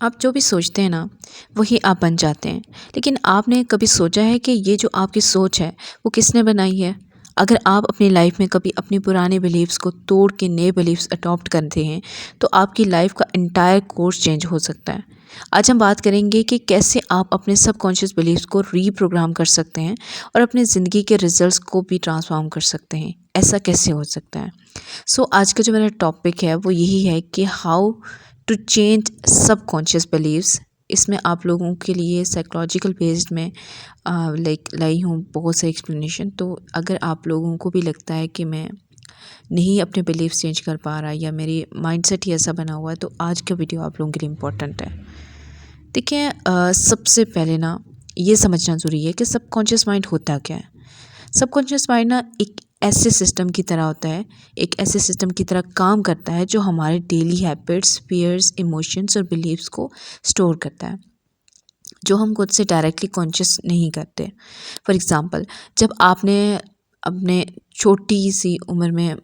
आप जो भी सोचते हैं ना, वही आप बन जाते हैं। लेकिन आपने कभी सोचा है कि ये जो आपकी सोच है, वो किसने बनाई है? अगर आप अपनी लाइफ में कभी अपनी पुराने बिलीव्स को तोड़ के नए बिलीव्स अडॉप्ट करते हैं, तो आपकी लाइफ का एंटायर कोर्स चेंज हो सकता है। आज हम बात करेंगे कि कैसे आप अपने सबकॉन्शियस बिलीव्स को रीप्रोग्राम कर सकते हैं और अपनी ज़िंदगी के रिजल्ट्स को भी ट्रांसफॉर्म कर सकते हैं। ऐसा कैसे हो सकता है? आज का जो मेरा टॉपिक है वो यही है कि how to change subconscious beliefs. इसमें आप लोगों के लिए साइकोलॉजिकल बेस्ड में लाई हूँ बहुत सारी एक्सप्लेनेशन। तो अगर आप लोगों को भी लगता है कि मैं नहीं अपने बिलीव्स चेंज कर पा रहा या मेरी माइंडसेट ही ऐसा बना हुआ है, तो आज का वीडियो आप लोगों के लिए इम्पोर्टेंट है। देखिए, सबसे पहले ना ये समझना ज़रूरी है कि सबकॉन्शियस माइंड होता क्या है। सबकॉन्शियस माइंड ना एक ऐसे सिस्टम की तरह होता है, एक ऐसे सिस्टम की तरह काम करता है जो हमारे डेली हैबिट्स, फियर्स, इमोशंस और बिलीव्स को स्टोर करता है, जो हम खुद से डायरेक्टली कॉन्शियस नहीं करते। फॉर एग्ज़ाम्पल, जब आपने अपने छोटी सी उम्र में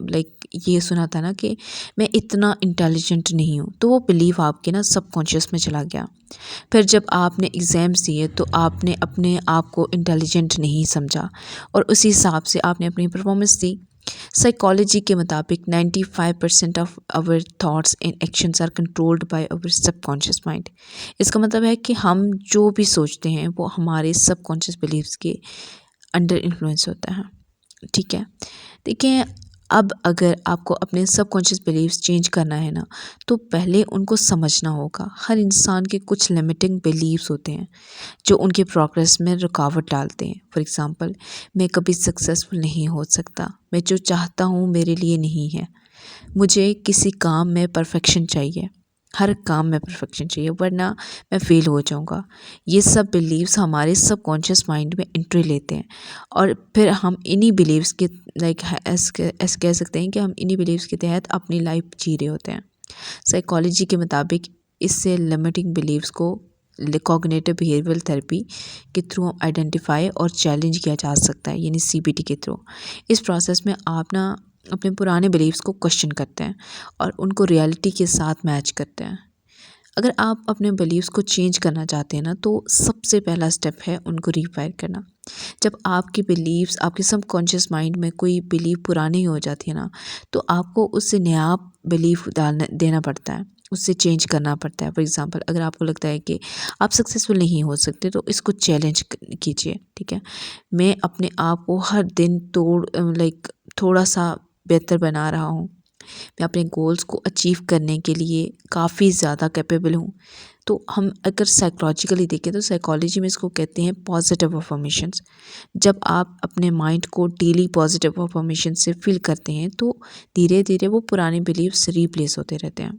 ये सुना था ना कि मैं इतना इंटेलिजेंट नहीं हूँ, तो वो बिलीव आपके ना सबकॉन्शियस में चला गया। फिर जब आपने एग्ज़ाम्स दिए तो आपने अपने आप को इंटेलिजेंट नहीं समझा और उसी हिसाब से आपने अपनी परफॉर्मेंस दी। साइकोलॉजी के मुताबिक 95% of our thoughts and actions are controlled by our subconscious mind. इसका मतलब है कि हम जो भी सोचते हैं वो हमारे सबकॉन्शियस बिलीव्स के अंडर इन्फ्लुएंस होता है। ठीक है, देखिए, अब अगर आपको अपने सबकॉन्शियस बिलीव्स चेंज करना है ना, तो पहले उनको समझना होगा। हर इंसान के कुछ लिमिटिंग बिलीव्स होते हैं जो उनके प्रोग्रेस में रुकावट डालते हैं। फॉर एग्ज़ाम्पल, मैं कभी सक्सेसफुल नहीं हो सकता, मैं जो चाहता हूँ मेरे लिए नहीं है, मुझे किसी काम में परफेक्शन चाहिए, हर काम में परफेक्शन चाहिए वरना मैं फ़ेल हो जाऊँगा। ये सब बिलीव्स हमारे सबकॉन्शियस माइंड में एंट्री लेते हैं और फिर हम इन्हीं बिलीव्स के ऐसे कह सकते हैं कि हम इन्हीं बिलीव्स के तहत अपनी लाइफ जी रहे होते हैं। साइकोलॉजी के मुताबिक इससे लिमिटिंग बिलीव्स को कॉग्निटिव बिहेवियरल थेरेपी के थ्रू आइडेंटिफाई और चैलेंज किया जा सकता है, यानी सीबीटी के थ्रू। इस प्रोसेस में आप ना अपने पुराने बिलीव्स को क्वेश्चन करते हैं और उनको रियलिटी के साथ मैच करते हैं। अगर आप अपने बिलीव्स को चेंज करना चाहते हैं ना, तो सबसे पहला स्टेप है उनको रीवायर करना। जब आपकी बिलीव्स, आपके सबकॉन्शियस माइंड में कोई बिलीव पुरानी हो जाती है ना, तो आपको उससे नया बिलीव डालना देना पड़ता है, उससे चेंज करना पड़ता है। फॉर एग्ज़ाम्पल, अगर आपको लगता है कि आप सक्सेसफुल नहीं हो सकते, तो इसको चैलेंज कीजिए। ठीक है, मैं अपने आप को हर दिन थोड़ा सा बेहतर बना रहा हूँ, मैं अपने गोल्स को अचीव करने के लिए काफ़ी ज़्यादा कैपेबल हूँ। तो हम अगर साइकोलॉजिकली देखें तो साइकोलॉजी में इसको कहते हैं पॉजिटिव अफर्मेशंस। जब आप अपने माइंड को डेली पॉजिटिव अफर्मेशन से फिल करते हैं, तो धीरे धीरे वो पुराने बिलीव्स रिप्लेस होते रहते हैं।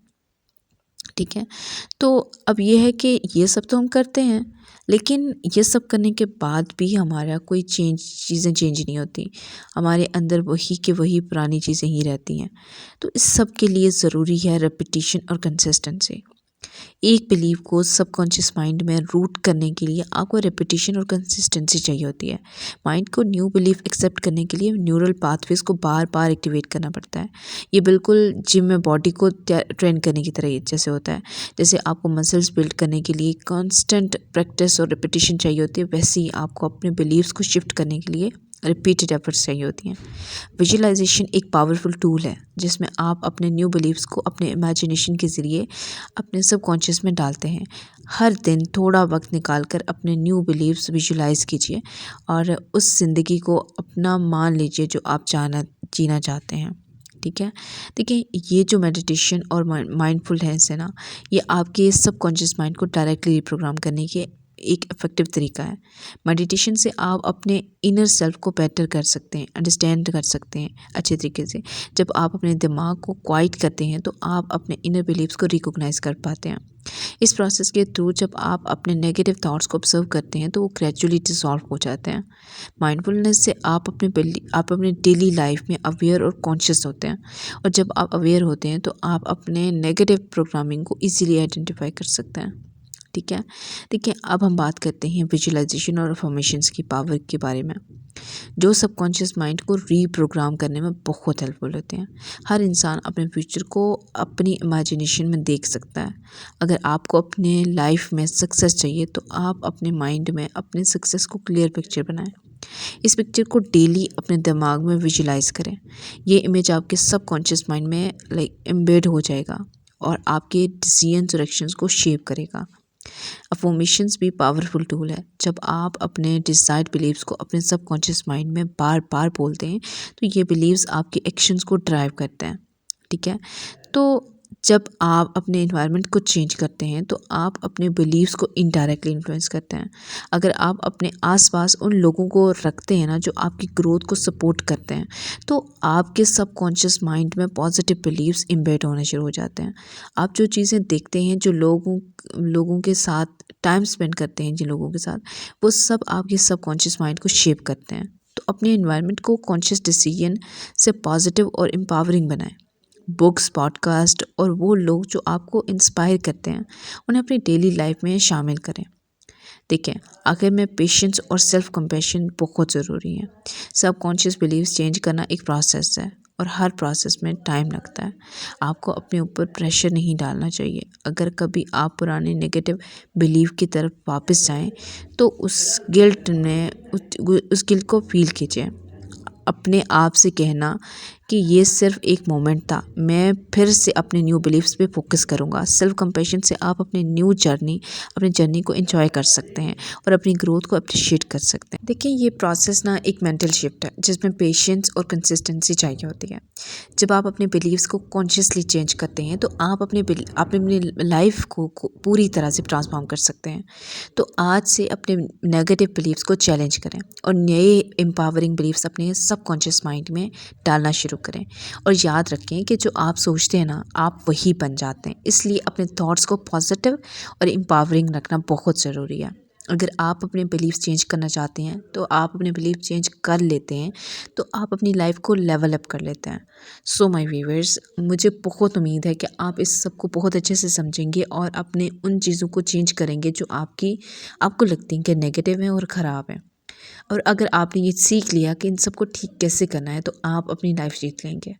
ठीक है, तो अब ये है कि ये सब तो हम करते हैं, लेकिन ये सब करने के बाद भी हमारा कोई चीज़ें चेंज नहीं होती। हमारे अंदर वही के वही पुरानी चीज़ें ही रहती हैं। तो इस सब के लिए ज़रूरी है रेपिटेशन और कंसिस्टेंसी। एक बिलीव को सबकॉन्शियस माइंड में रूट करने के लिए आपको रेपिटेशन और कंसिस्टेंसी चाहिए होती है। माइंड को न्यू बिलीफ एक्सेप्ट करने के लिए न्यूरल पाथवेज को बार बार एक्टिवेट करना पड़ता है। ये बिल्कुल जिम में बॉडी को ट्रेन करने की तरह ही जैसे होता है। जैसे आपको मसल्स बिल्ड करने के लिए कॉन्स्टेंट प्रैक्टिस और रेपिटेशन चाहिए होती है, वैसे ही आपको अपने बिलीव्स को शिफ्ट करने के लिए रिपीटेड एफर्ट्स चाहिए होती हैं। विजुअलाइजेशन एक पावरफुल टूल है जिसमें आप अपने न्यू बिलीव्स को अपने इमेजिनेशन के ज़रिए अपने सबकॉन्शियस में डालते हैं। हर दिन थोड़ा वक्त निकाल कर अपने न्यू बिलीव्स विजुलाइज कीजिए और उस ज़िंदगी को अपना मान लीजिए जो आप जीना चाहते हैं। ठीक है, देखिए, ये जो मेडिटेशन और माइंडफुलनेस है ना, ये आपके सबकॉन्शियस माइंड को डायरेक्टली रिप्रोग्राम करने के एक इफ़ेक्टिव तरीका है। मेडिटेशन से आप अपने इनर सेल्फ को बेटर कर सकते हैं, अंडरस्टैंड कर सकते हैं अच्छे तरीके से। जब आप अपने दिमाग को क्वाइट करते हैं तो आप अपने इनर बिलीव्स को रिकॉग्नाइज कर पाते हैं। इस प्रोसेस के थ्रू जब आप अपने नेगेटिव थॉट्स को ऑब्जर्व करते हैं तो वो ग्रेजुअली डिसॉल्व हो जाते हैं। माइंडफुलनेस से आप अपने डेली लाइफ में अवेयर और कॉन्शियस होते हैं, और जब आप अवेयर होते हैं तो आप अपने नेगेटिव प्रोग्रामिंग को ईजिली आइडेंटिफाई कर सकते हैं। ठीक है। देखिए, अब हम बात करते हैं विजुअलाइजेशन और अफर्मेशंस की पावर के बारे में, जो सबकॉन्शियस माइंड को रीप्रोग्राम करने में बहुत हेल्पफुल होते हैं। हर इंसान अपने फ्यूचर को अपनी इमेजिनेशन में देख सकता है। अगर आपको अपने लाइफ में सक्सेस चाहिए तो आप अपने माइंड में अपने सक्सेस को क्लियर पिक्चर बनाएं। इस पिक्चर को डेली अपने दिमाग में विजुलाइज करें। ये इमेज आपके सबकॉन्शियस माइंड में एम्बेड हो जाएगा और आपके डिसीजन और एक्शंस को शेप करेगा। अफर्मेशंस भी पावरफुल टूल है। जब आप अपने डिसाइड बिलीव्स को अपने सबकॉन्शियस माइंड में बार बार बोलते हैं तो ये बिलीव्स आपके एक्शंस को ड्राइव करते हैं। ठीक है। तो जब आप अपने इन्वायरमेंट को चेंज करते हैं तो आप अपने बिलीव्स को इनडायरेक्टली इन्फ्लुएंस करते हैं। अगर आप अपने आसपास उन लोगों को रखते हैं ना जो आपकी ग्रोथ को सपोर्ट करते हैं, तो आपके सबकॉन्शियस माइंड में पॉजिटिव बिलीव्स इम्बेड होने शुरू हो जाते हैं। आप जो चीज़ें देखते हैं, जो लोगों के साथ टाइम स्पेंड करते हैं, जिन लोगों के साथ, वो सब आपके सबकॉन्शियस माइंड को शेप करते हैं। तो अपने इन्वायरमेंट को कॉन्शियस डिसीजन से पॉजिटिव और एम्पावरिंग बनाएं। बुक्स, पॉडकास्ट और वो लोग जो आपको इंस्पायर करते हैं, उन्हें अपनी डेली लाइफ में शामिल करें। देखें, आखिर में पेशेंस और सेल्फ कंपैशन बहुत ज़रूरी है। सबकॉन्शियस बिलीव्स चेंज करना एक प्रोसेस है और हर प्रोसेस में टाइम लगता है। आपको अपने ऊपर प्रेशर नहीं डालना चाहिए। अगर कभी आप पुराने नेगेटिव बिलीव की तरफ वापस जाएं तो उस गिल्ट को फील कीजिए। अपने आप से कहना कि ये सिर्फ एक मोमेंट था, मैं फिर से अपने न्यू बिलीव्स पे फोकस करूँगा। सेल्फ कंपैशन से आप अपनी जर्नी को एंजॉय कर सकते हैं और अपनी ग्रोथ को अप्रिशिएट कर सकते हैं। देखिए, ये प्रोसेस ना एक मेंटल शिफ्ट है जिसमें पेशेंस और कंसिस्टेंसी चाहिए होती है। जब आप अपने बिलीव्स को कॉन्शियसली चेंज करते हैं तो आप अपनी लाइफ को पूरी तरह से ट्रांसफॉर्म कर सकते हैं। तो आज से अपने नेगेटिव बिलीव्स को चैलेंज करें और नए एम्पावरिंग बिलीव्स अपने सबकॉन्शियस माइंड में डालना शुरू करें। और याद रखें कि जो आप सोचते हैं ना, आप वही बन जाते हैं। इसलिए अपने थॉट्स को पॉजिटिव और एम्पावरिंग रखना बहुत ज़रूरी है। अगर आप अपने बिलीव्स चेंज करना चाहते हैं तो आप अपने बिलीव चेंज कर लेते हैं, तो आप अपनी लाइफ को लेवल अप कर लेते हैं। सो माय व्यूअर्स, मुझे बहुत उम्मीद है कि आप इस सब को बहुत अच्छे से समझेंगे और अपने उन चीज़ों को चेंज करेंगे जो आपको लगती हैं कि नेगेटिव हैं और ख़राब हैं। और अगर आपने ये सीख लिया कि इन सबको ठीक कैसे करना है तो आप अपनी लाइफ जीत लेंगे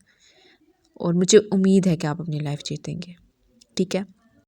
और मुझे उम्मीद है कि आप अपनी लाइफ जीतेंगे। ठीक है।